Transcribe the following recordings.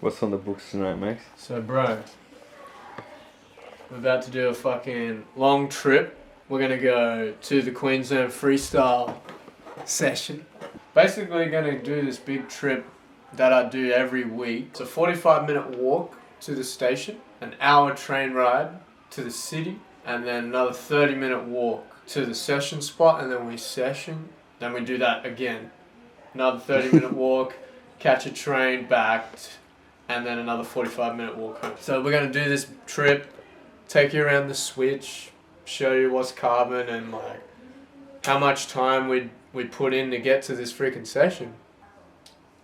What's on the books tonight, Max? So, bro, we're about to do a fucking long trip. We're gonna go to the Queensland Freestyle Session. Basically, gonna do this big trip that I do every week. It's a 45-minute walk to the station, an hour train ride to the city, and then another 30-minute walk to the session spot, and then we session. Then we do that again. Another 30-minute walk, catch a train back, and then another 45-minute walk home. So we're gonna do this trip, take you around the Swich, show you what's carving and like how much time we put in to get to this freaking session.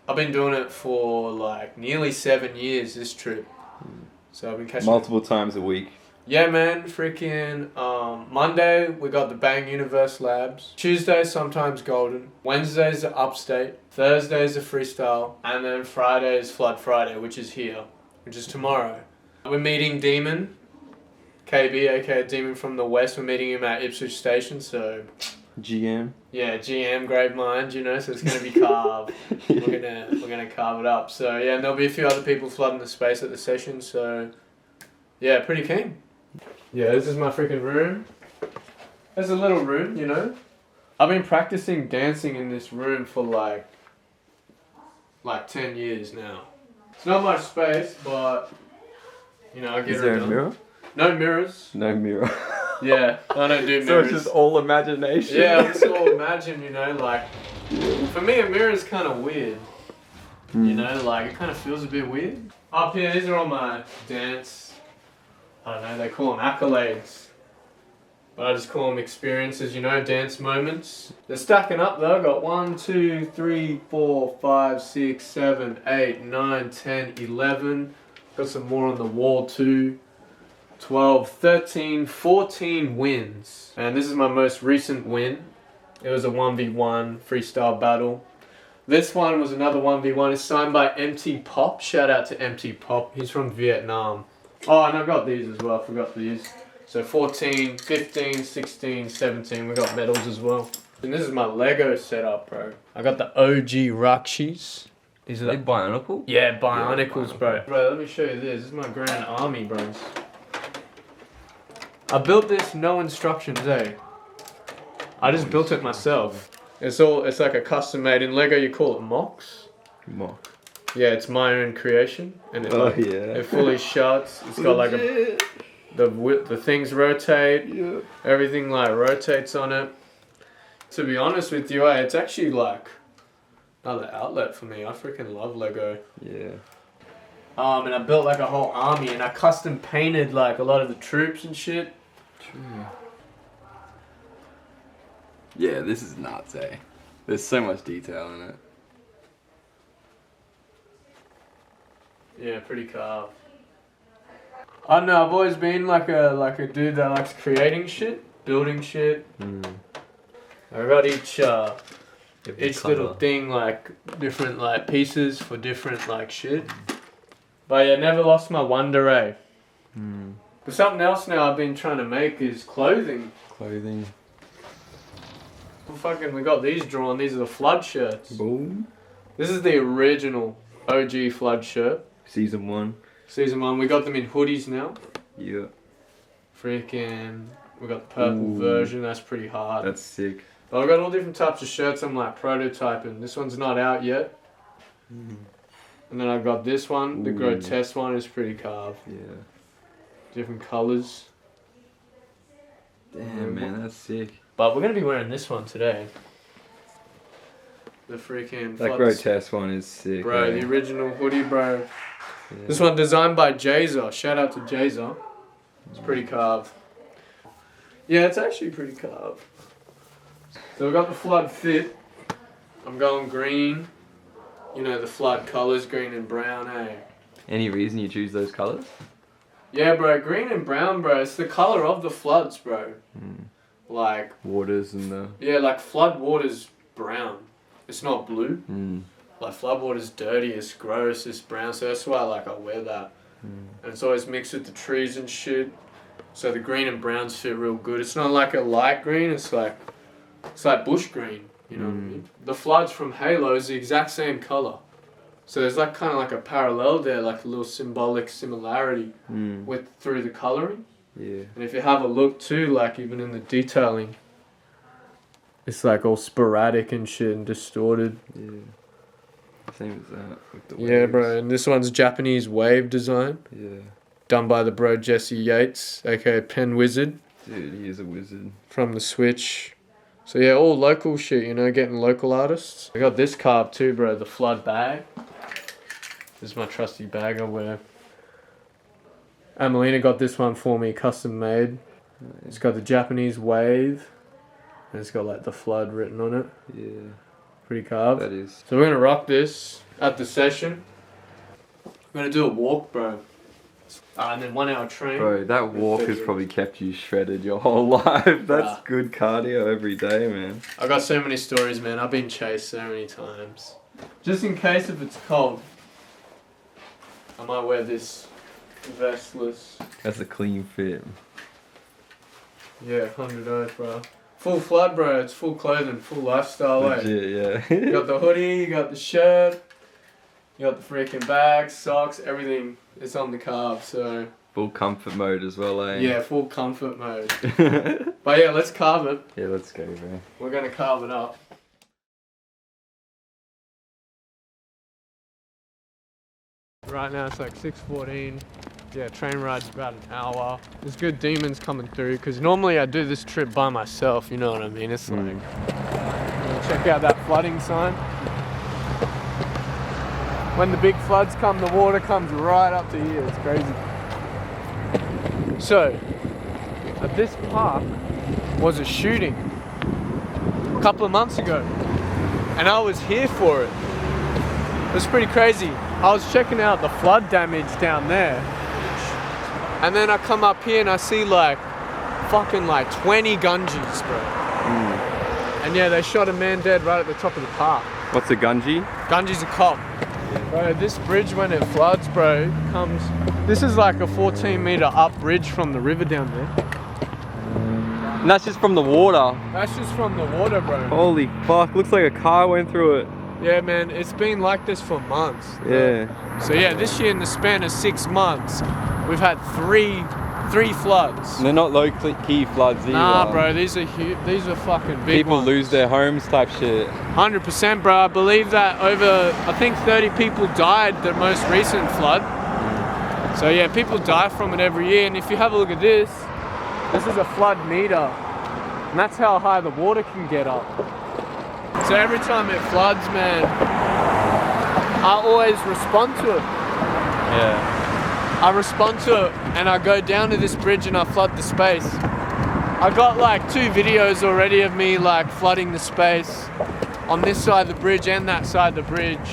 I've been doing it for like nearly 7 years, this trip. So I've been catching multiple times a week. Yeah, man. Freaking Monday we got the Bang Universe Labs. Tuesday sometimes Golden. Wednesdays are Upstate. Thursdays are Freestyle, and then Friday is Flood Friday, which is here, which is tomorrow. We're meeting Demon, KB, aka Demon from the West. We're meeting him at Ipswich Station, so GM. yeah, GM, great mind, you know. So it's gonna be carve. We're gonna carve it up. So yeah, and there'll be a few other people flooding the space at the session. So yeah, pretty keen. Yeah, this is my freaking room. It's a little room, you know. I've been practicing dancing in this room for like 10 years now. It's not much space, but you know, I get it done. Is there a mirror? No mirrors. No mirror. Yeah, I don't do mirrors. So it's just all imagination. Yeah, it's all imagine, you know, like, for me a mirror is kind of weird. You know, like, it kind of feels a bit weird. Up here, these are all my dance, I don't know, they call them accolades. But I just call them experiences, you know, dance moments. They're stacking up though. I've got 1, 2, 3, 4, 5, 6, 7, 8, 9, 10, 11. Got some more on the wall too. 12, 13, 14 wins. And this is my most recent win. It was a 1v1 freestyle battle. This one was another 1v1. It's signed by MT Pop. Shout out to MT Pop. He's from Vietnam. Oh, and I got these as well. I forgot these. So 14, 15, 16, 17. We got medals as well. And this is my Lego setup, bro. I got the OG Rakshis. Is it Bionicle? Yeah, Bionicles, bro. Bro, let me show you this. This is my Grand Army, bros. I built this no instructions, eh? I just built it myself. It's like a custom made. In Lego you call it mocks. Mock. Yeah, it's my own creation, and it yeah. it fully shuts. It's got like the things rotate. Yeah. Everything like rotates on it. To be honest with you, it's actually like another outlet for me. I freaking love Lego. Yeah. And I built like a whole army, and I custom painted like a lot of the troops and shit. True. Yeah, this is nuts, eh? There's so much detail in it. Yeah, pretty carve. I don't know, I've always been like a dude that likes creating shit, building shit. I got each little thing like different like pieces for different like shit. But yeah, never lost my wonder, eh? But something else now I've been trying to make is clothing. Clothing. We got these drawn. These are the Flood shirts. Boom. This is the original OG Flood shirt. Season 1. Season 1. We got them in hoodies now. Yeah. Freaking. We got the purple version. That's pretty hard. That's sick. But I've got all different types of shirts I'm like prototyping. This one's not out yet. And then I've got this one. The grotesque one is pretty carved. Yeah. Different colours. Damn, man, that's sick. But we're going to be wearing this one today. The freaking... That grotesque one is sick. Bro, the original hoodie, bro. Yeah. This one designed by JZA. Shout out to JZA. It's pretty carved. Yeah, it's actually pretty carved. So we got the Flood fit. I'm going green. You know, the Flood colours, green and brown, hey. Any reason you choose those colours? Yeah, bro, green and brown, bro. It's the colour of the Floods, bro. Like... Waters and the... Yeah, like Flood water's brown. It's not blue. Like Flood water's dirty, it's gross, it's brown. So that's why I wear that. And it's always mixed with the trees and shit. So the green and browns fit real good. It's not like a light green, it's like bush green. You know what I mean? The Floods from Halo is the exact same colour. So there's like kind of like a parallel there, like a little symbolic similarity through the colouring. Yeah. And if you have a look too, like even in the detailing, it's like all sporadic and shit and distorted. Yeah. Same as that with the Yeah, waves. bro. And this one's Japanese wave design. Yeah. Done by the bro Jesse Yates, aka Pen Wizard. Dude, he is a wizard. From the Swich. So yeah, all local shit, you know, getting local artists. I got this carve too, bro, the flood bag. This is my trusty bag I wear. Amelina got this one for me, custom made. It's got the Japanese wave. And it's got like the flood written on it. Yeah. Pretty carved. That is. So we're gonna rock this at the session. We're gonna do a walk, bro. And then 1 hour train. Bro, that walk has probably kept you shredded your whole life. That's Bruh. good cardio every day, man. I got so many stories, man. I've been chased so many times. Just in case if it's cold, I might wear this vestless. That's a clean fit. Yeah, 100 O's, bro. Full flood, bro. It's full clothing, full lifestyle, eh? Legit, yeah. You got the hoodie, you got the shirt, you got the freaking bags, socks, everything. It's on the carve, so. Full comfort mode as well, eh? Yeah, full comfort mode. But yeah, let's carve it. Yeah, let's go, bro. We're gonna carve it up. Right now it's like 6:14. Yeah, train ride's about an hour. There's good demons coming through because normally I do this trip by myself, you know what I mean? It's like, check out that flooding sign. When the big floods come, the water comes right up to here. It's crazy. So, at this park was a shooting a couple of months ago, and I was here for it. It was pretty crazy. I was checking out the flood damage down there, and then I come up here and I see like fucking like 20 gungees, bro. And yeah, they shot a man dead right at the top of the park. What's a gungie? Gungee's a cop. Bro, this bridge when it floods, bro, comes... This is like a 14-meter up bridge from the river down there. And that's just from the water. That's just from the water, bro. Holy fuck, looks like a car went through it. Yeah, man, it's been like this for months. Yeah. So yeah, this year in the span of 6 months, we've had three floods. And they're not low-key floods either. Nah, bro, these are huge. These are fucking big People ones. lose their homes type shit. 100%, bro. I believe that over, I think 30 people died the most recent flood. So yeah, people die from it every year. And if you have a look at this is a flood meter. And that's how high the water can get up. So every time it floods, man, I always respond to it. Yeah. I respond to it and I go down to this bridge and I flood the space. I got like 2 videos already of me like flooding the space on this side of the bridge and that side of the bridge.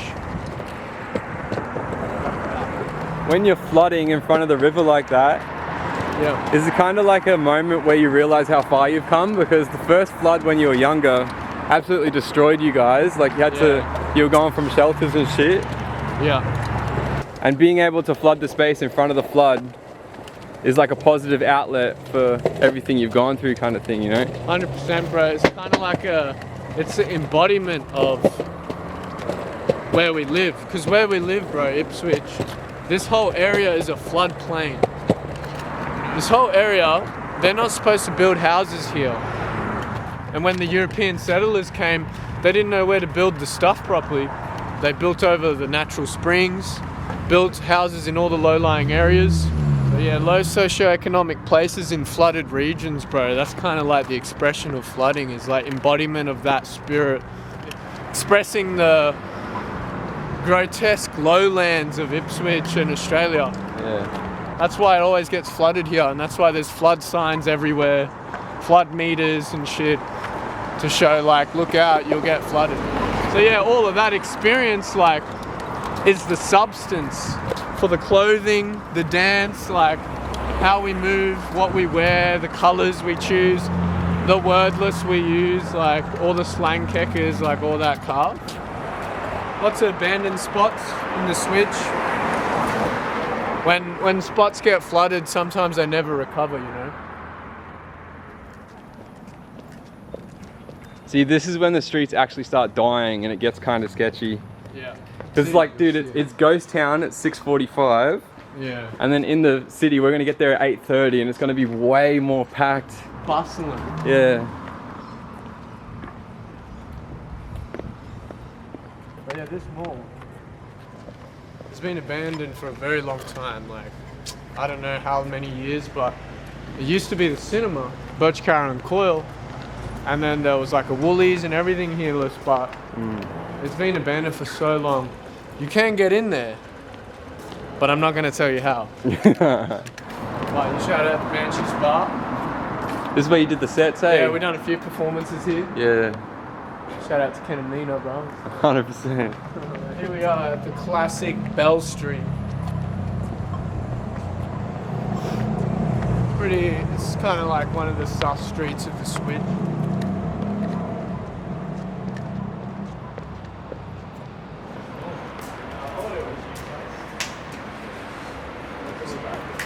When you're flooding in front of the river like that, Yeah. is it kind of like a moment where you realize how far you've come? Because the first flood when you were younger absolutely destroyed you guys. Like you had you were going from shelters and shit. Yeah. And being able to flood the space in front of the flood is like a positive outlet for everything you've gone through kind of thing, you know? 100%, bro. It's kind of like it's an embodiment of where we live. Because where we live, bro, Ipswich, this whole area is a floodplain. This whole area, they're not supposed to build houses here. And when the European settlers came, they didn't know where to build the stuff properly. They built over the natural springs, built houses in all the low-lying areas. So yeah, low socioeconomic places in flooded regions, bro. That's kind of like the expression of flooding, is like embodiment of that spirit. Expressing the grotesque lowlands of Ipswich and Australia. Yeah. That's why it always gets flooded here, and that's why there's flood signs everywhere, flood meters and shit, to show like, look out, you'll get flooded. So yeah, all of that experience like is the substance for the clothing, the dance, like how we move, what we wear, the colors we choose, the wordless we use, like all the slang keckers, like all that carve. Lots of abandoned spots in the Swich. When spots get flooded, sometimes they never recover, you know. See, this is when the streets actually start dying and it gets kind of sketchy. Yeah. Because like, dude, it's ghost town at 6:45. Yeah. And then in the city, we're gonna get there at 8:30, and it's gonna be way more packed. Bustling. Yeah. But yeah, this mall has been abandoned for a very long time. Like, I don't know how many years, but it used to be the cinema, Birch Carroll and Coyle, and then there was like a Woolies and everything here, but it's been abandoned for so long. You can get in there, but I'm not going to tell you how. Like, you shout out the Banshees Bar. This is where you did the sets, eh? Yeah, we've done a few performances here. Yeah. Shout out to Ken and Nina, bro. 100%. Here we are at the classic Bell Street. It's kind of like one of the sus streets of the Swich.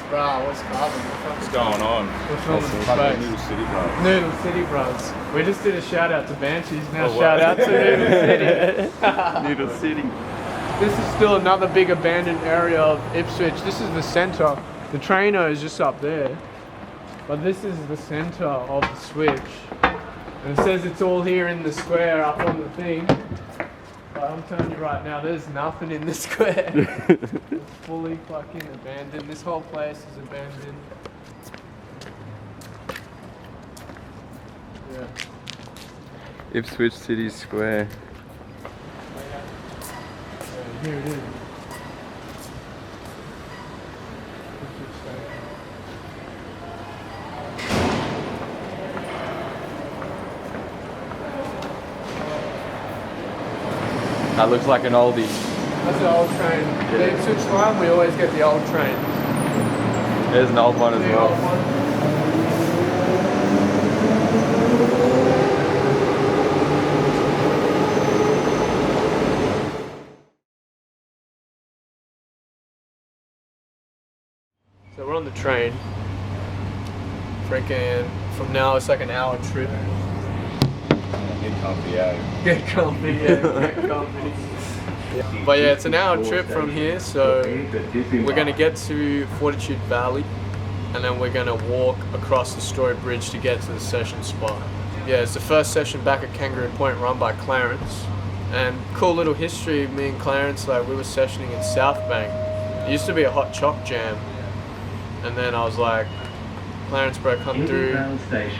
Bro, what's carving? What's going on? We're filming the Fucking space. Noodle City, bro. Noodle City Bros. We just did a shout out to Banshees, now Oh, shout what? out to Noodle City. Noodle City. This is still another big abandoned area of Ipswich. This is the centre. The trainer is just up there. But this is the centre of the Swich. And it says it's all here in the square up on the thing. But I'm telling you right now, there's nothing in the square. It's fully fucking abandoned. This whole place is abandoned. Yeah. Ipswich City Square. Here it is. That looks like an oldie. That's the old train. The Ipswich line, we always get the old train. There's an old one as The well. old one. So we're on the train. Freaking, from now it's like an hour trip. Get comfy out. Get comfy, yeah, get comfy. But yeah, it's an hour trip from here, so we're gonna get to Fortitude Valley, and then we're gonna walk across the Story Bridge to get to the session spot. Yeah, it's the first session back at Kangaroo Point run by Clarence. And cool little history, me and Clarence, like we were sessioning in South Bank. It used to be a hot choc jam. And then I was like, Clarence bro, come through,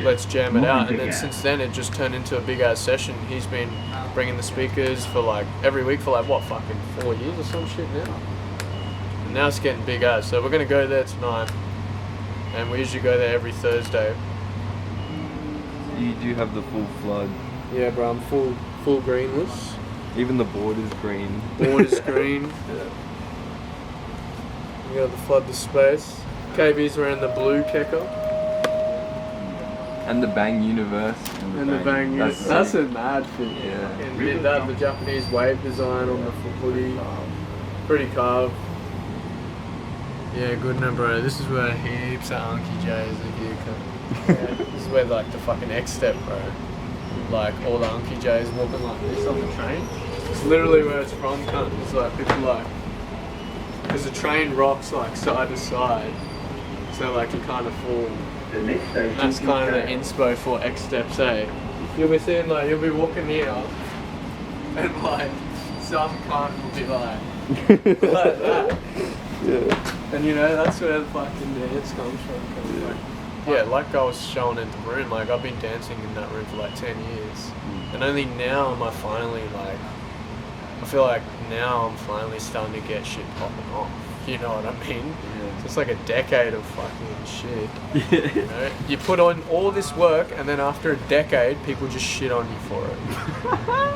let's jam it out. And then since then it just turned into a big ass session. He's been bringing the speakers for like every week for like what, fucking 4 years or some shit now. And now it's getting big ass. So we're gonna go there tonight. And we usually go there every Thursday. You do have the full flood. Yeah bro, I'm full greenless. Even the board is green. Board is green. We got the flood the space. KB's wearing the blue Keko. And the Bang Universe. And the Bang That's a mad fit. Yeah. And did that, the Japanese wave design on the hoodie. Pretty carve. Yeah, good no bro. This is where heaps of Unky J's are here come. Yeah, this is where like the fucking X step bro. Like all the Unky J's walking like this on the train. It's literally where it's from, cunt. It's like people like, because the train rocks like side to side. So like you kind of fall. That's kind of the inspo for X steps, eh? You'll be seeing like, you'll be walking here and like some cunt will be like that. Yeah. And you know, that's where the fucking dance comes from. Yeah, like I was showing in the room, like I've been dancing in that room for like 10 years. And only now am I finally like, I feel like now I'm finally starting to get shit popping off. You know what I mean? Yeah. So it's like a decade of fucking shit. You know? You put on all this work and then after a decade, people just shit on you for it.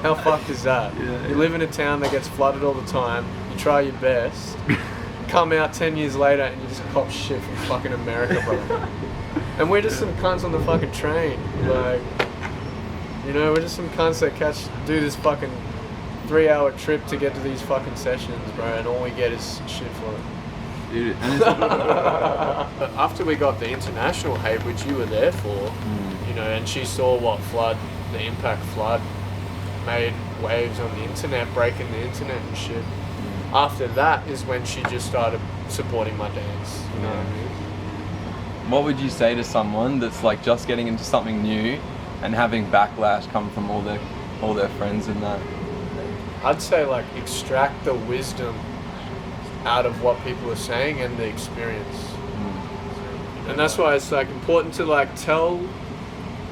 How fucked is that? Yeah, you live in a town that gets flooded all the time, you try your best, come out 10 years later and you just cop shit from fucking America, bro. And we're just some cunts on the fucking train. Like, you know, we're just some cunts that do this fucking 3-hour trip to get to these fucking sessions, bro, and all we get is shit for it. Dude, after we got the international hate, which you were there for, you know, and she saw what flood, the impact flood made waves on the internet, breaking the internet and shit. After that is when she just started supporting my dance. You know what I mean? What would you say to someone that's like just getting into something new and having backlash come from all their friends and that? I'd say like extract the wisdom out of what people are saying and the experience. And that's why it's like important to like tell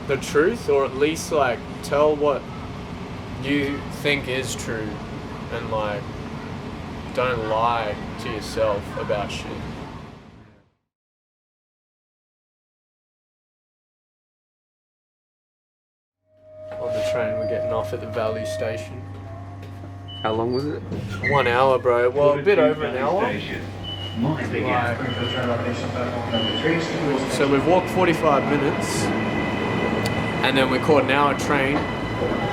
the truth, or at least like tell what you think is true, and like don't lie to yourself about shit. On the train, we're getting off at the Valley Station. How long was it? 1 hour, bro. Well, a bit over an hour. So we've walked 45 minutes, and then we caught an hour train.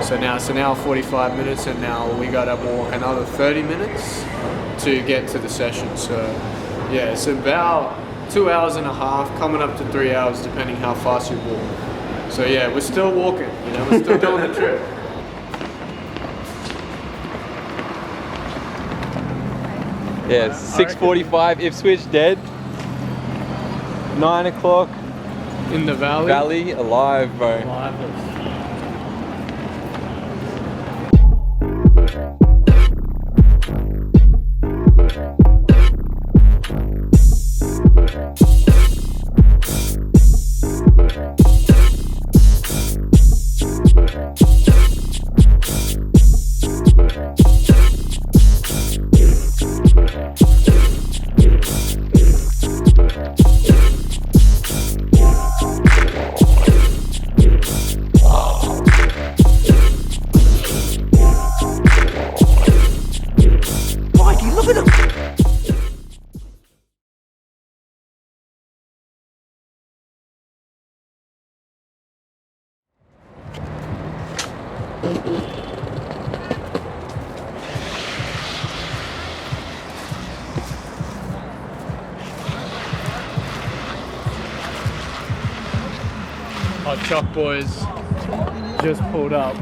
So now it's an hour 45 minutes, and now we gotta walk another 30 minutes to get to the session. So yeah, it's about 2 hours and a half, coming up to 3 hours, depending how fast you walk. So yeah, we're still walking, you know, we're still doing the trip. Yeah, 6:45, Ipswich dead. 9 o'clock, In the valley. Valley alive, bro. Hot Choc boys just pulled up.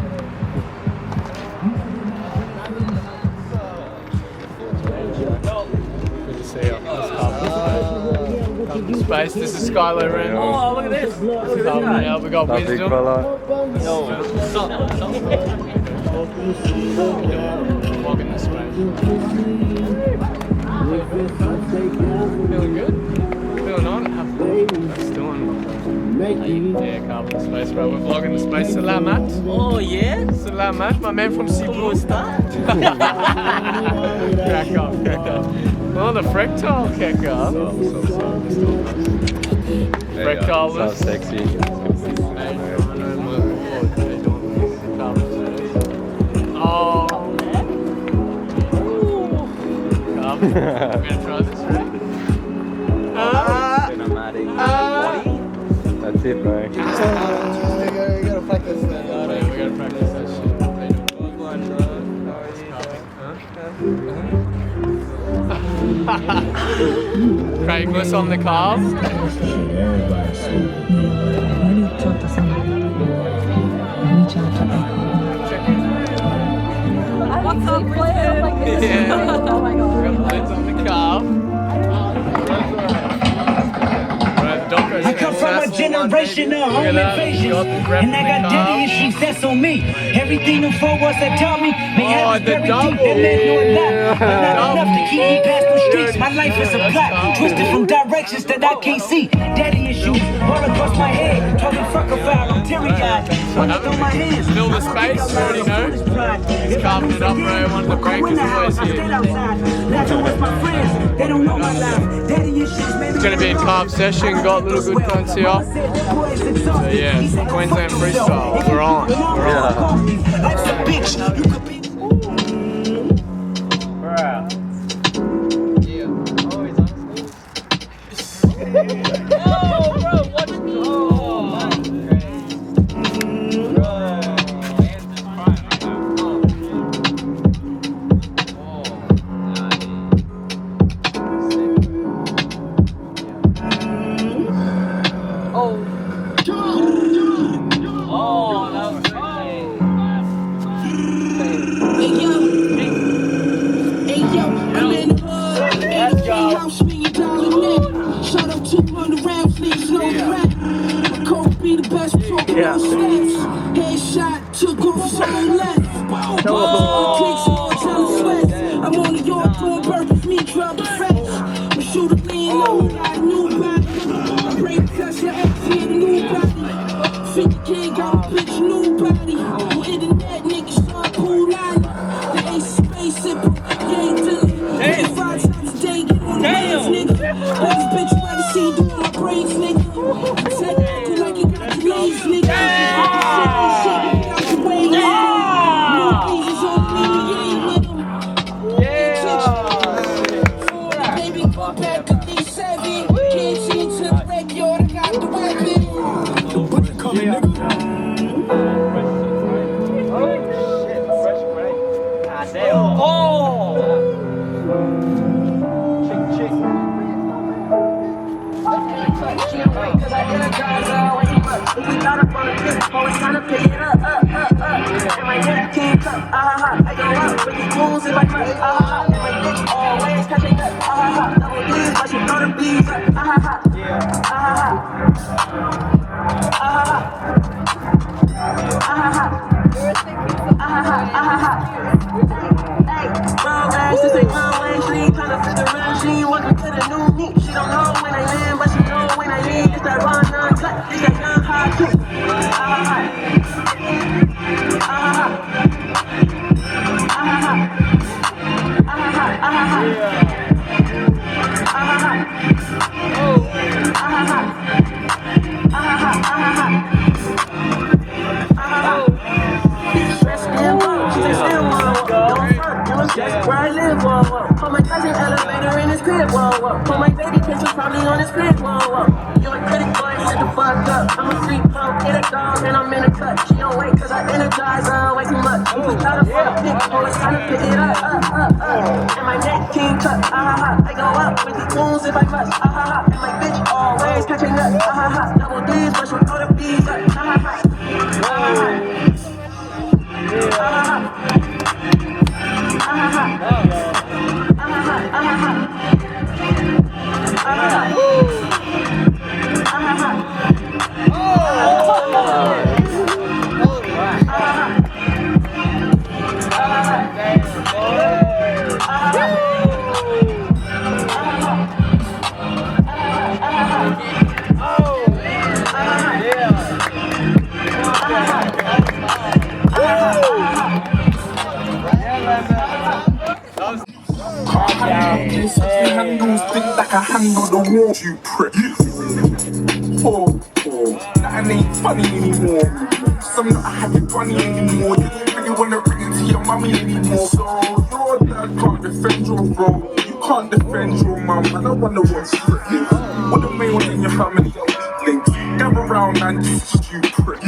Good to see you. Come to space. This is Skylo Ren. Oh, look at this. Yeah, we got Big wisdom. fella. Walking this way. Feeling good? Feeling on? That's doing. Yeah, carve in space, bro. We're vlogging the space. Salamat. Oh, yeah? Salamat, my man from Cebu. Crack up, crack up. Oh, the fractal kick up. Fractal. So sexy. Oh. Come. We're gonna try this, ready? That's it, bro. We gotta practice that. We gotta practice that shit. Craigslist on the carve. What's up, Brisbane? Yeah. Oh my god. Got the lids on the carve. I come from a generation of home invasions, and I got daddy issues that's on me. Everything the four was that taught me may have a very deep that man know a lot, but not enough to keep me past the streets. My life is a plot, twisted from directions that I can't see. Daddy issues all across my head, talking fuck about, I'm teary-eyed. When I throw my hands, Fill the space, you already know. He's carving it up, bro. One of the breakers always here. It's gonna be a carve session, got a little good cunts here. So yeah, Queensland Freestyle, we're on. We're on. I'm in the hood. House $1 million net. Shut up 200 rounds, niggas know the rap. My coke be the best, talking about steps. Headshot, took off someone left. Clicks more, tell the sweat. I'm on the yard doing purpose, me drop the fresh. My shooter lean low, got a new body. I break Tesla, empty in a new body. 50K got a bitch, new body. On internet, niggas start cool line. The ace space sip, gang dealing. 5 times a day, get on the rails, nigga. This bitch rather see doing my braids, nigga. Take it like you got the lace, nigga. Shit, out the way, nigga. New pieces on me, yeah, nigga. Baby, go back to D7. Can't see into the backyard, I got the weapon. The butcher coming, nigga. We got up on the trip, always trying to pick it up. And my neck can't cut, I go up with these moves in my front, and my bitch always catching up, double D's, but she throw the B's up, Hey, bro, guys, this ain't one way, she ain't tryna figure out, she ain't welcome to the new me. She don't know when I land, but she know when I leave. It's that raw non-cut, it's that young hot too. That's where I live, whoa, whoa. For my cousin elevator in his crib, whoa, whoa. For my baby kids was probably on his crib, whoa, whoa. You a critic boy, shut the fuck up. I'm a street punk, hit a dog, and I'm in a cut. She don't wait, cause I energize her way too much. We got a fuck pick, always trying to pick it up. And my neck king cut, I go up with these moves if I must, And my bitch always catching up, double D's, but she'll throw the B's up, I handle the war, you prick. That ain't funny anymore. Cause I'm not having funny anymore. You don't really wanna bring it to your mummy anymore. So your dad can't defend your bro. You can't defend your mum. And I wonder what's tricky. What the main one in your family links? Gather around and just you prick.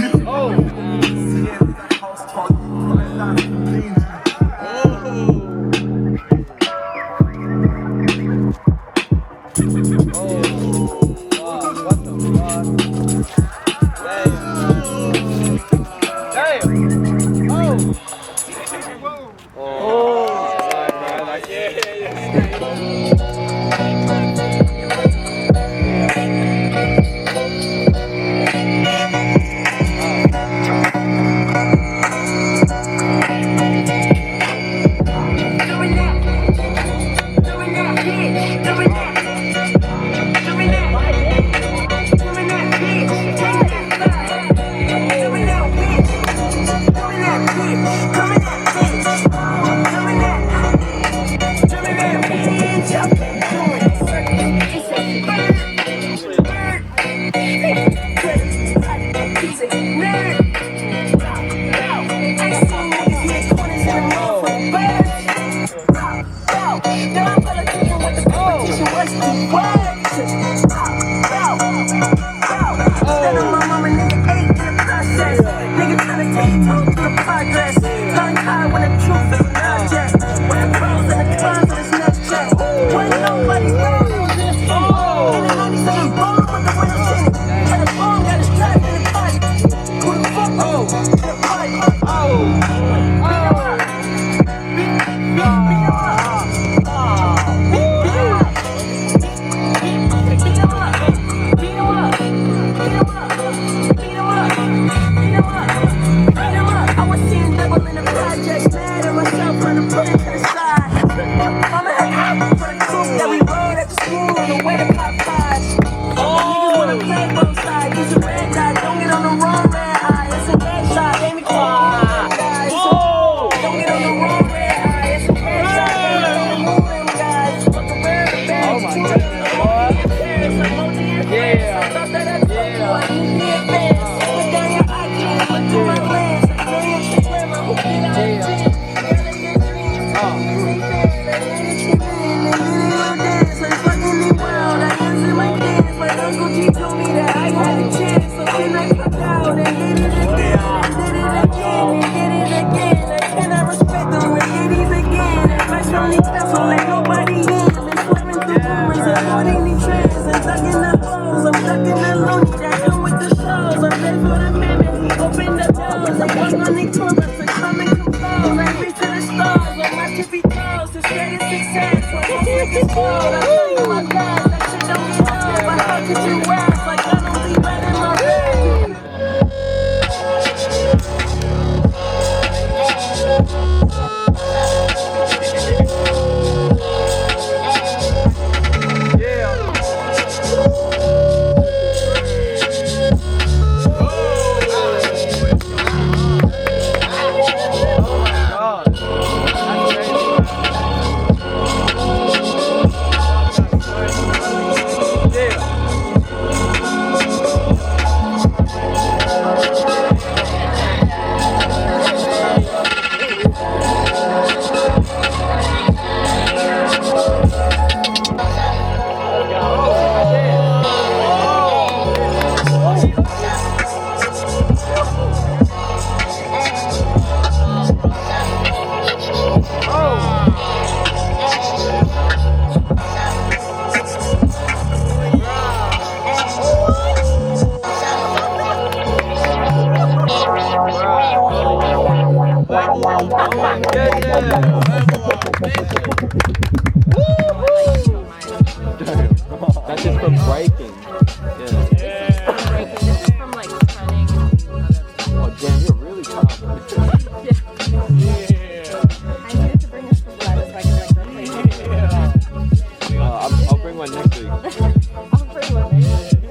Yeah, we rode at the school on the way to pop pies. Niggas wanna play both sides. Use a red dot, don't get on the wrong red eye. It's a red shot, aim it guys. Don't get on the wrong red eye. It's a red shot, aim it move them guys. Fuck the red bag. Oh my God. Yeah. Put down your IG, look through my lens. Instagram, I hope you know. Uncle G told me that I had a chance, so then I put out and did it again, and did it again. I cannot respect them with ditties again. Advice only tell, so let nobody in. Been swerving through rumors, avoiding these trends, and stuck in the holes. I'm stuck in the loony that come with the shows. I'm ready for the minute, he opened the doors. They walk on these tours, to come and compose. I reach to the stars, on my tippy toes, to straight success. So I'm freaking cold, I tell you my God, that shit don't get old. But how could you ask, like I don't be right in my bed? That's just from breaking. This is from like running. Oh damn, you're really tough. I needed to bring this from blood so I can like replace it. I'll bring one next week. I'll bring one next week.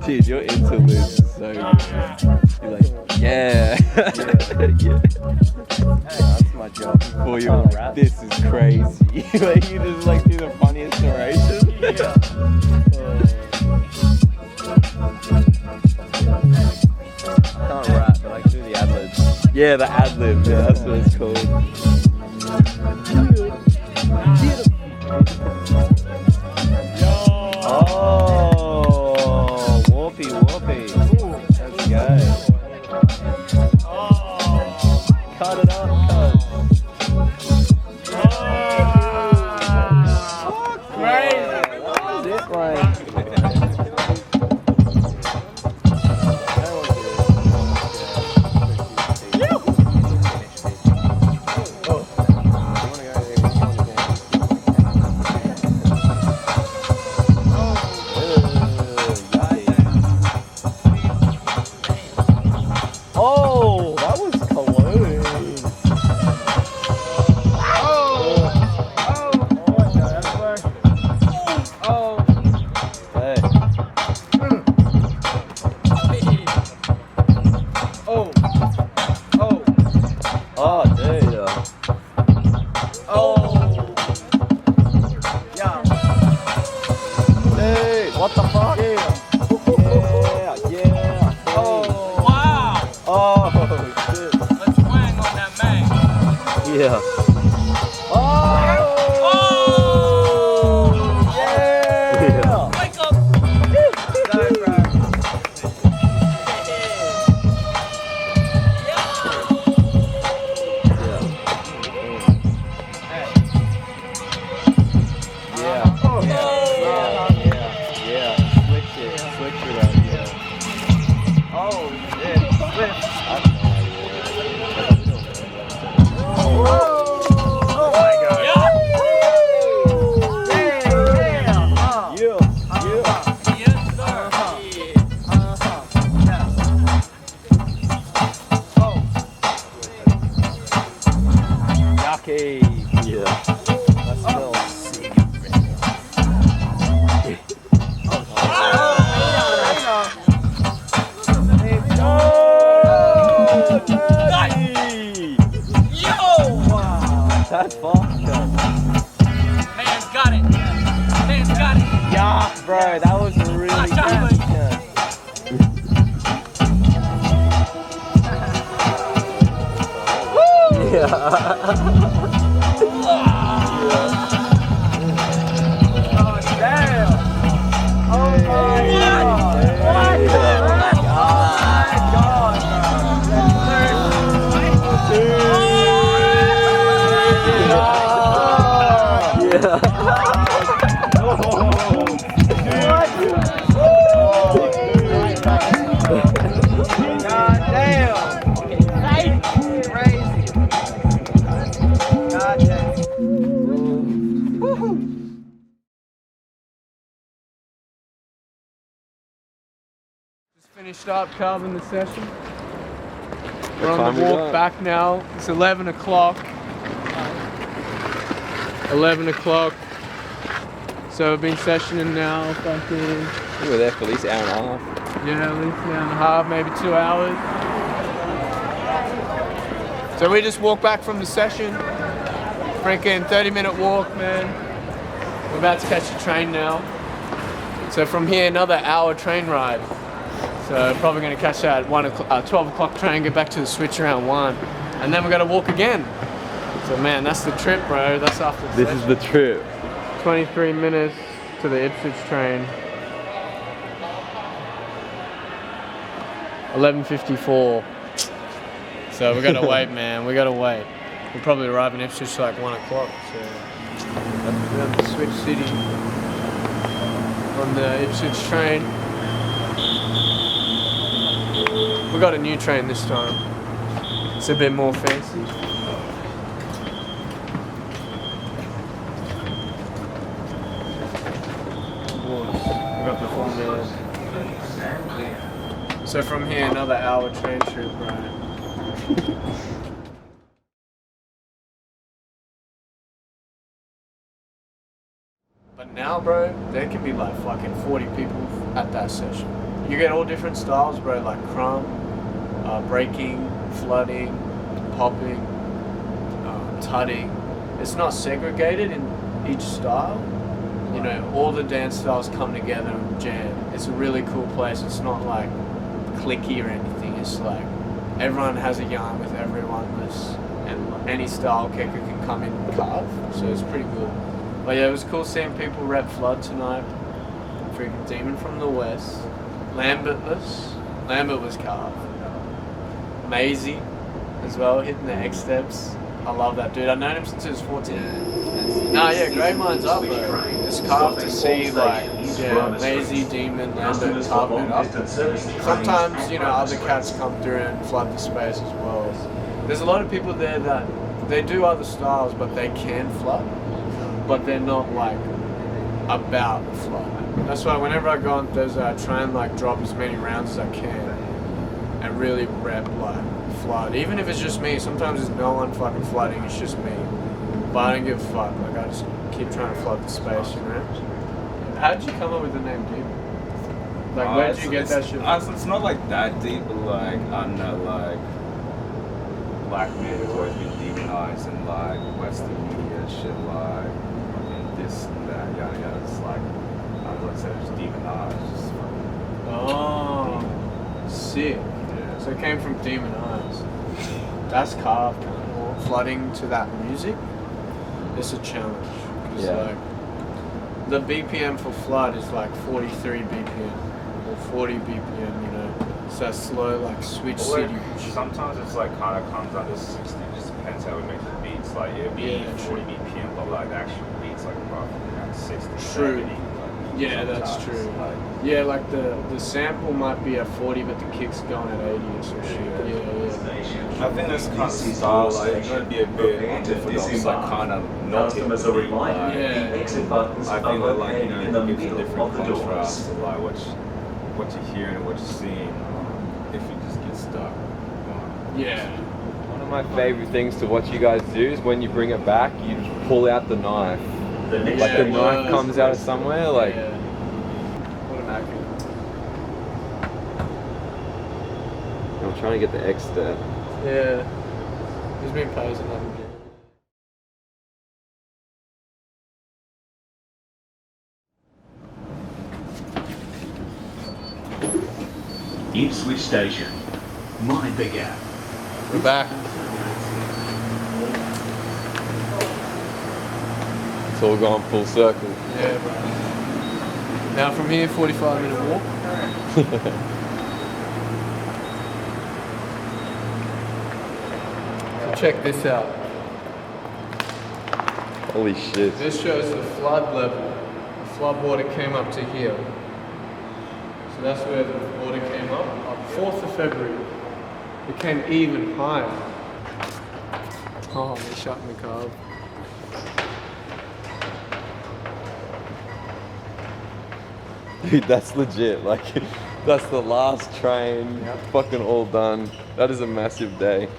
Dude, your interlude is so good. You're like, yeah. Yeah. That's my job. Before you're like, this is crazy. Like, you just like do the funniest narration. I can't rap, but I can do the ad-libs. Yeah, the ad lib. Yeah, that's what it's called. Oh, whoopee, whoopee. Let's go. Cut it up, cut. That's it, like. Oh, that was cologne. Hey. Oh, dude. Dude, what the fuck? Yeah, yeah. Oh, Wow! oh shit. Let's wang on that man. Yeah. Oh! Yeah! Wake up! Go, bro. Yeah. Yeah. Switch it up, yeah. Oh shit. That's fine. Man's got it. Man's got it. Yeah, bro, that was really good. Just finished up carving the session. We're on the walk back now. It's 11 o'clock. 11 o'clock. So we've been sessioning now. Fucking. We were there for at least an hour and a half. Yeah, at least an hour and a half, maybe 2 hours. So we just walked back from the session. Freaking 30-minute walk, man. We're about to catch a train now. So from here, another hour train ride. So probably going to catch that 12 o'clock train, get back to the Swich around 1. And then we're going to walk again. So man, that's the trip, bro. That's after the This session. is the trip. 23 minutes to the Ipswich train. 11:54. So we gotta wait, man. We gotta wait. We'll probably arrive in Ipswich like 1 o'clock. So that's the Swich City on the Ipswich train. We got a new train this time. It's a bit more fancy. So from here, another hour train trip, right? But now, bro, there can be like fucking 40 people at that session. You get all different styles, bro, like crumb, breaking, flooding, popping, tutting. It's not segregated in each style. You know, all the dance styles come together and jam. It's a really cool place. It's not like clicky or anything. It's like everyone has a yarn with everyone, and any style kicker can come in and carve. So it's pretty cool. But yeah, it was cool seeing people rep Flood tonight. Freaking Demon from the West. Lambert was carve. Maisie as well, hitting the X steps. I love that dude. I've known him since he was 14. Nah, yeah, great minds up, bro. It's carved to see, like, yeah, Maisie, Demon, Lambert carving it up. Sometimes, you know, other cats come through and flood the space as well. There's a lot of people there that they do other styles, but they can flood, but they're not, like, about the flood. That's why whenever I go on Thursday, I try and, like, drop as many rounds as I can and really rep, like, flood. Even if it's just me, sometimes there's no one fucking flooding, it's just me. But I don't give a fuck, like I just keep trying to flood the space, you know? How'd you come up with the name Demon? Like where'd you get that shit from? It's not like that deep, but like, I don't know, like, black men have always been demonized in like Western media and shit, like, and this and that, yada yada. It's like, I don't know, it's just demonized, just fucking. Oh, sick. Yeah. So it came from Demon Eyes. That's carved, man. Flooding to that music, it's a challenge. Cause like, the BPM for Flood is like 43 BPM or 40 BPM, you know. So that's slow, like Swich City. Sometimes it's like kind of comes under 60, just depends how we make the beats. Like it'd be 40 BPM, but like the actual beats like roughly around 60, True. 70. Yeah, that's true. Like, yeah, like the sample might be at 40, but the kick's going at 80 or some shit. Yeah. I think that's kind of style, like, it's going to be a bit unorthodox, like, kind of not hit the beat, like, I think that, like, you know, it gives a different contrast to, like, what you're hearing and what you're seeing, if you just get stuck. Yeah. One of my favorite things to watch you guys do is when you bring it back, you just pull out the knife. Like the knife comes out of somewhere, like. Yeah. What an acting. I'm trying to get the X step. Yeah. He's been posing that. Ipswich Station. Mind the gap. We're back. It's all gone full circle. Yeah, bro. Now from here, 45-minute walk. So check this out. Holy shit. This shows the flood level. The flood water came up to here. So that's where the water came up. On 4th of February, it came even higher. Oh, they're shutting the carve. Dude, that's legit. Like, that's the last train. Fucking all done. That is a massive day.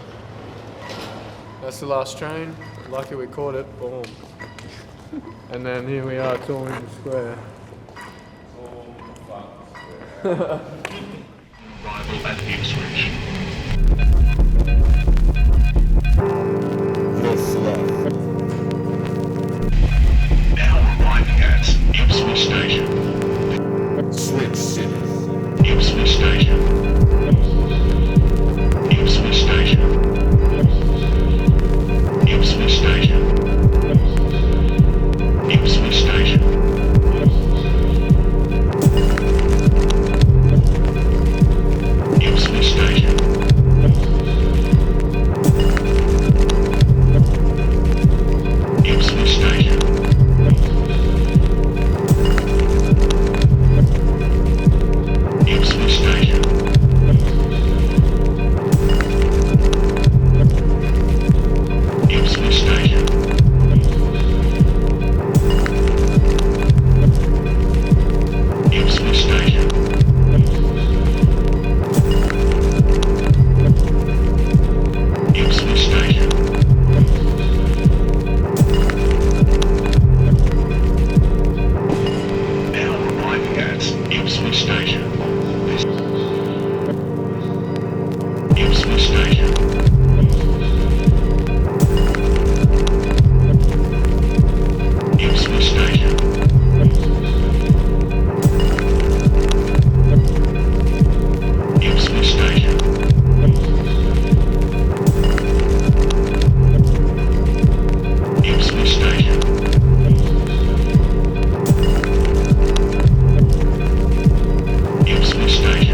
That's the last train. Lucky we caught it. Boom. And then here we are, it's all in the square. Arrival at Ipswich. Now arriving at Ipswich Station. Swich City. Ipswich Station. Ipswich Station. Ipswich Station. Ipswich Station. Ipswich Station. Ipswich Station. Ipswich Station. Ipswich Station. Ipswich Station. Ipswich Station. Now arriving at Ipswich Station. Ipswich Station. Ipswich Station. Ipswich Station. Ipswich Station. Ipswich Station.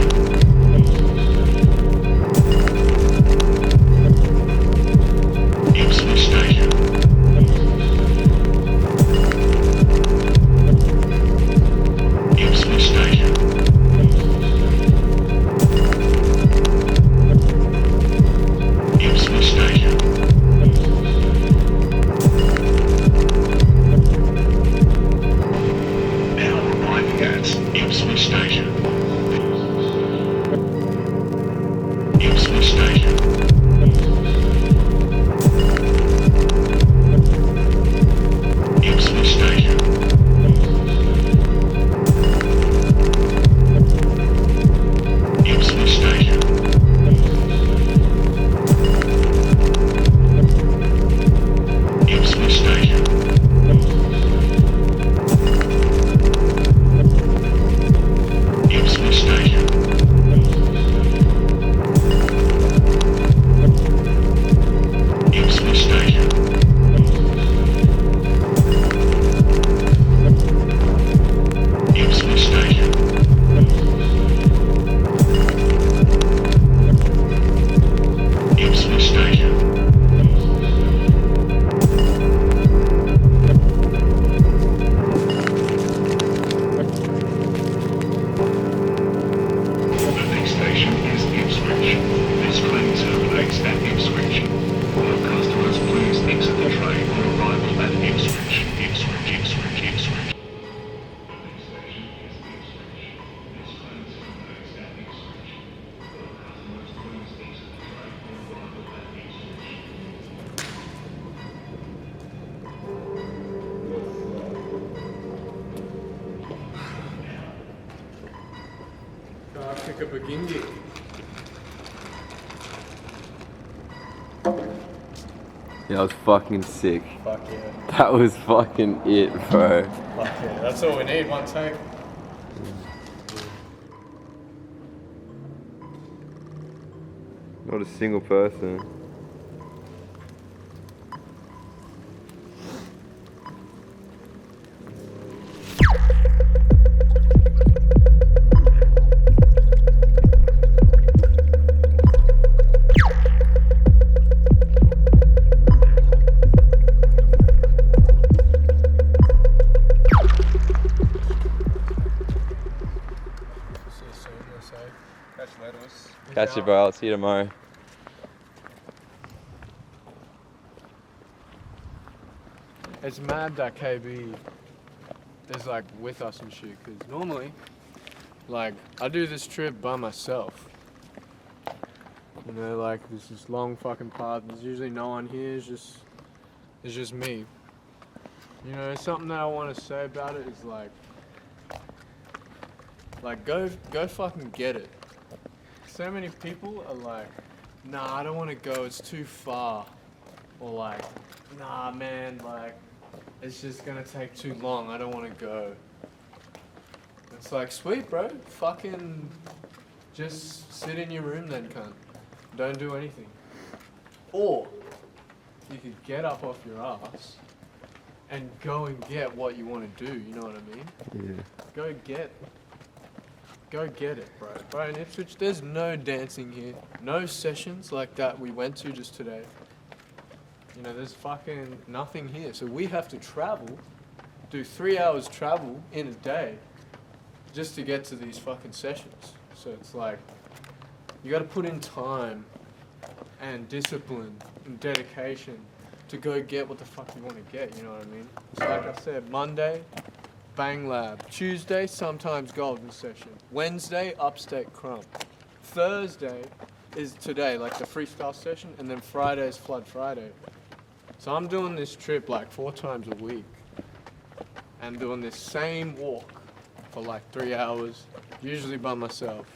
Ipswich Station. Ipswich Station. Ipswich Station. Now arriving at Ipswich Station. Ipswich Station. Ipswich Station. Ipswich Station. Ipswich Station. Ipswich Station. Ipswich Station. Ipswich Station. Ipswich Station. The next station is Ipswich. This train terminates at Ipswich. All customers, please exit the train on arrival at Ipswich. Ipswich, Ipswich, Ipswich. Gotta pick up a gingy. Yeah, that was fucking sick. Fuck yeah. That was fucking it, bro. Fuck yeah. That's all we need, one take. Not a single person. Catch you, bro. I'll see you tomorrow. It's mad that KB is like with us and shit, because normally, like, I do this trip by myself. You know, like, there's this long fucking path, there's usually no one here, it's just me. You know, something that I want to say about it is like, go fucking get it. So many people are like, nah, I don't want to go, it's too far. Or like, nah, man, like, it's just gonna take too long, I don't want to go. It's like, sweet, bro, fucking just sit in your room then, cunt. Don't do anything. Or, you could get up off your ass and go and get what you want to do, you know what I mean? Yeah. Go get it, bro. Bro, in Ipswich, there's no dancing here. No sessions like that we went to just today. You know, there's fucking nothing here. So we have to travel, do 3 hours travel in a day just to get to these fucking sessions. So it's like, you gotta put in time and discipline and dedication to go get what the fuck you want to get, you know what I mean? So like I said, Monday, Bang Lab. Tuesday, sometimes Golden Session. Wednesday, Upstate Crump. Thursday is today, like the Freestyle Session, and then Friday is Flood Friday. So I'm doing this trip like 4 times a week and doing this same walk for like 3 hours, usually by myself.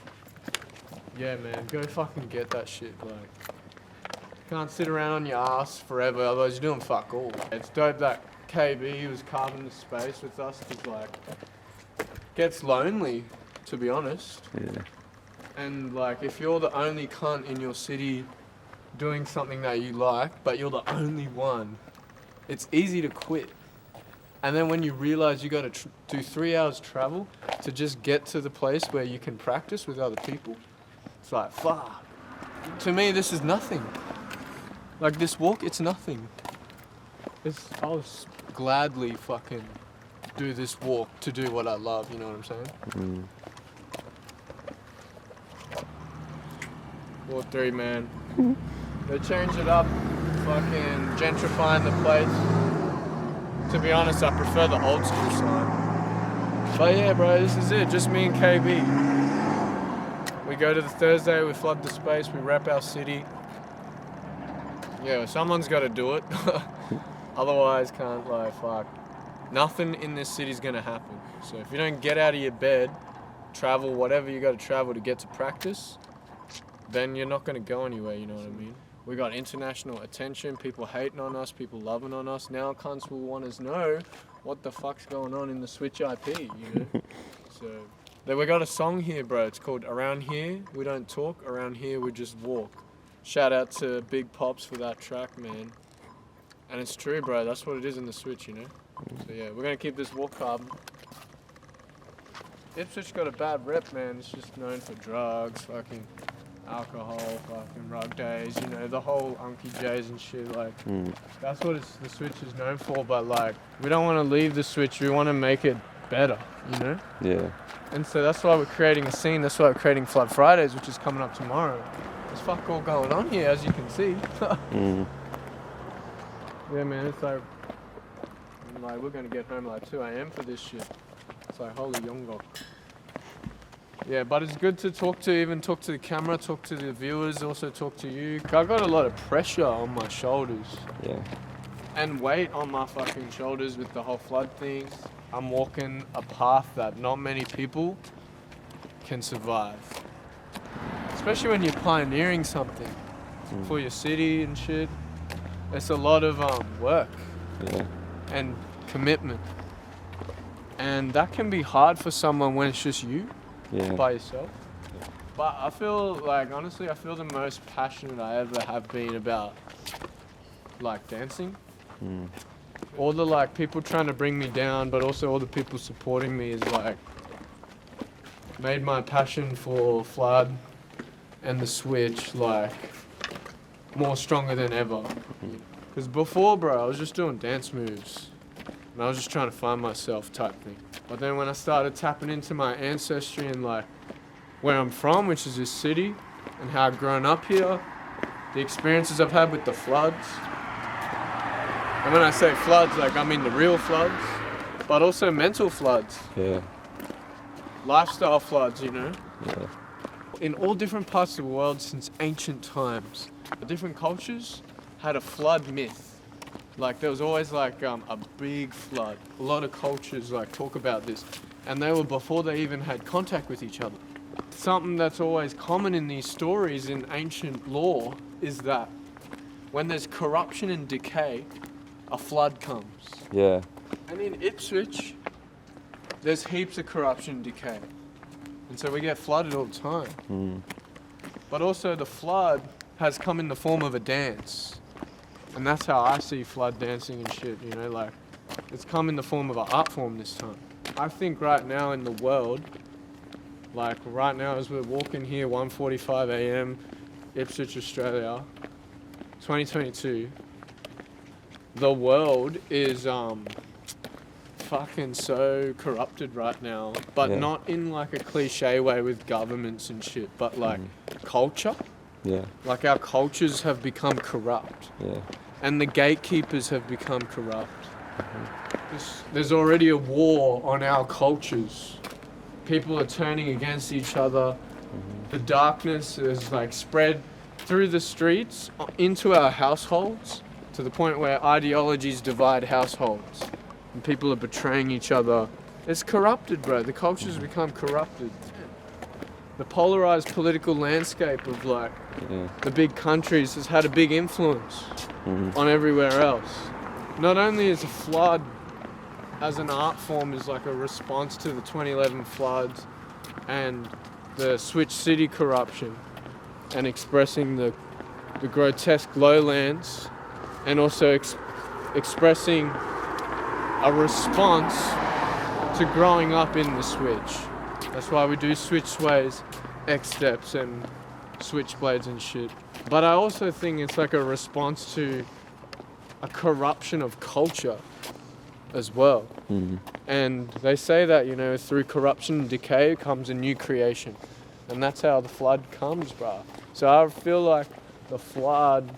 Yeah, man, go fucking get that shit, like. Can't sit around on your ass forever, otherwise you're doing fuck all. It's dope that KB was carving the space with us, because like, gets lonely, to be honest. Yeah. And like, if you're the only cunt in your city doing something that you like, but you're the only one, it's easy to quit. And then when you realize you gotta do 3 hours travel to just get to the place where you can practice with other people, it's like, fuck. To me, this is nothing. Like, this walk, it's nothing. I'll gladly fucking do this walk to do what I love, you know what I'm saying? Ward 3, man. They changed it up, fucking gentrifying the place. To be honest, I prefer the old school sign. But yeah, bro, this is it, just me and KB. We go to the Thursday, we flood the space, we rep our city. Yeah, someone's got to do it. Otherwise, can't, like, fuck. Nothing in this city's gonna happen. So if you don't get out of your bed, travel whatever you got to travel to get to practice, then you're not gonna go anywhere, you know what I mean? We got international attention, people hating on us, people loving on us. Now cunts will want to know what the fuck's going on in the Swich IP, you know? So, then we got a song here, bro. It's called Around Here We Don't Talk, Around Here We Just Walk. Shout out to Big Pops for that track, man. And it's true, bro. That's what it is in the Switch, you know? So yeah, we're gonna keep this walk carbon. Ipswich got a bad rep, man. It's just known for drugs, fucking alcohol, fucking rug days, you know, the whole Unky J's and shit, like, that's what the Switch is known for, but like, we don't want to leave the Switch, we want to make it better, you know? Yeah. And so that's why we're creating a scene, that's why we're creating Flood Fridays, which is coming up tomorrow. There's fuck all going on here, as you can see. Yeah, man, it's like we're gonna get home like 2 a.m. for this shit. It's like, holy yongo. Yeah, but it's good to talk to the camera, talk to the viewers, also talk to you. I got a lot of pressure on my shoulders. Yeah. And weight on my fucking shoulders with the whole flood thing. I'm walking a path that not many people can survive. Especially when you're pioneering something for your city and shit. It's a lot of work and commitment. And that can be hard for someone when it's just you by yourself. But I feel like, honestly, I feel the most passionate I ever have been about, like, dancing. All the, like, people trying to bring me down, but also all the people supporting me is, like, made my passion for flood and the switch, like, more stronger than ever. Because before, bro, I was just doing dance moves. And I was just trying to find myself type thing. But then when I started tapping into my ancestry and, like, where I'm from, which is this city, and how I've grown up here, the experiences I've had with the floods. And when I say floods, like, I mean the real floods, but also mental floods. Yeah. Lifestyle floods, you know? Yeah. In all different parts of the world since ancient times, the different cultures had a flood myth. Like, there was always, like, a big flood. A lot of cultures, like, talk about this. And they were before they even had contact with each other. Something that's always common in these stories in ancient lore is that when there's corruption and decay, a flood comes. Yeah. And in Ipswich, there's heaps of corruption and decay. And so we get flooded all the time. But also the flood has come in the form of a dance. And that's how I see flood dancing and shit, you know, like, it's come in the form of an art form this time. I think right now in the world, like right now as we're walking here, 1:45 a.m., Ipswich, Australia, 2022, the world is fucking so corrupted right now, but not in like a cliche way with governments and shit, but like culture. Yeah. Like our cultures have become corrupt. Yeah. And the gatekeepers have become corrupt. There's already a war on our cultures. People are turning against each other. The darkness is like spread through the streets into our households to the point where ideologies divide households and people are betraying each other. It's corrupted, bro. The culture's become corrupted. The polarized political landscape of like the big countries has had a big influence on everywhere else. Not only is a flood as an art form is like a response to the 2011 floods and the Swich city corruption and expressing the grotesque lowlands and also expressing a response to growing up in the Switch. That's why we do switch sways, X steps and switchblades and shit. But I also think it's like a response to a corruption of culture as well. And they say that, you know, through corruption and decay comes a new creation. And that's how the flood comes, bruh. So I feel like the flood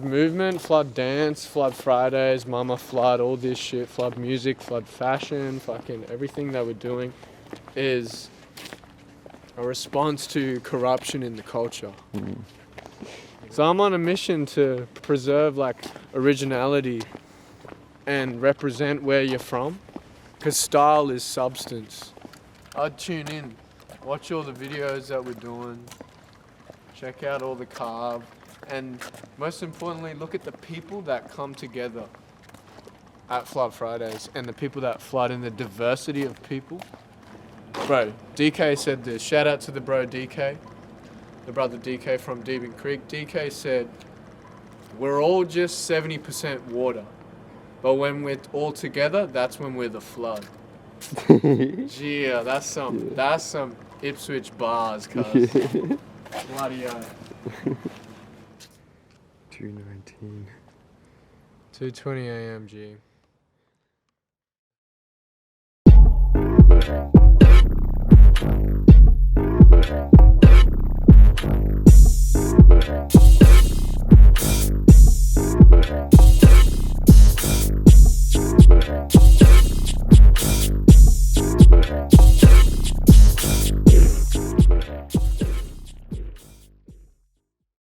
movement, flood dance, flood Fridays, Mama Flood, all this shit, flood music, flood fashion, fucking everything that we're doing is a response to corruption in the culture. So I'm on a mission to preserve like originality and represent where you're from, because style is substance. I'd tune in, watch all the videos that we're doing, check out all the carve, and most importantly, look at the people that come together at Flood Fridays and the people that flood and the diversity of people. Bro, DK said this. Shout out to the bro DK, the brother DK from Deben Creek. DK said, we're all just 70% water, but when we're all together, that's when we're the flood. Yeah, that's some Ipswich bars, cuz. Bloody hell. 2:19. 2:20 a.m. G.